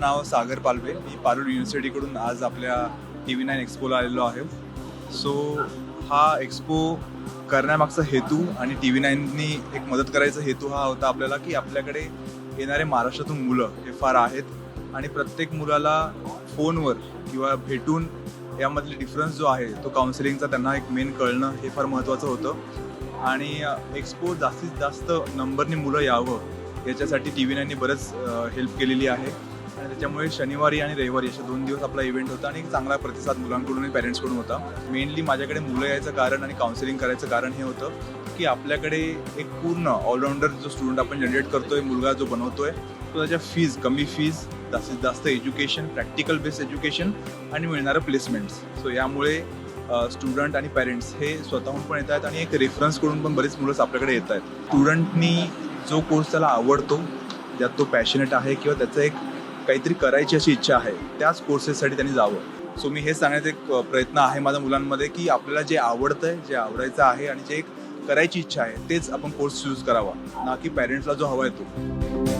माझं नाव सागर पालवे. मी पारुल युनिव्हर्सिटीकडून आज आपल्या TV9 एक्स्पोला आलेलो आहे. सो हा एक्स्पो करण्यामागचा हेतू आणि TV9नी एक मदत करायचा हेतू हा होता आपल्याला, की आपल्याकडे येणारे महाराष्ट्रातून मुलं हे फार आहेत आणि प्रत्येक मुलाला फोनवर किंवा भेटून यामधले डिफरन्स जो आहे तो काउन्सिलिंगचा त्यांना एक मेन कळणं हे फार महत्त्वाचं होतं. आणि एक्स्पो जास्तीत जास्त नंबरने मुलं यावं याच्यासाठी TV9नी बरंच हेल्प केलेली आहे. आणि त्याच्यामुळे शनिवारी आणि रविवारी असे 2 दिवस आपला इव्हेंट होता आणि एक चांगला प्रतिसाद मुलांकडून आणि पॅरेंट्सकडून होता. मेनली माझ्याकडे मुलं यायचं कारण आणि काउन्सिलिंग करायचं कारण हे होतं की आपल्याकडे एक पूर्ण ऑलराऊंडर जो स्टुडंट आपण जनरेट करतोय, मुलगा जो बनवतोय, तो त्याच्या फीज कमी फीज, जास्तीत जास्त एज्युकेशन, प्रॅक्टिकल बेस्ड एज्युकेशन आणि मिळणारं प्लेसमेंट्स. सो यामुळे स्टुडंट आणि पॅरेंट्स हे स्वतःहून पण येत आहेत आणि एक रेफरन्सकडून पण बरीच मुलं आपल्याकडे येत आहेत. स्टुडंटनी जो कोर्स त्याला आवडतो, ज्यात तो पॅशनेट आहे किंवा त्याचं एक काहीतरी करायची अशी इच्छा आहे, त्याच कोर्सेससाठी त्यांनी जावं. सो मी हे सांगण्याचा एक प्रयत्न आहे माझ्या मुलांमध्ये की आपल्याला जे आवडतंय, जे आवडायचं आहे आणि जे एक करायची इच्छा आहे तेच आपण कोर्स चूज करावा, ना की पॅरेंट्सला जो हवा आहे तो.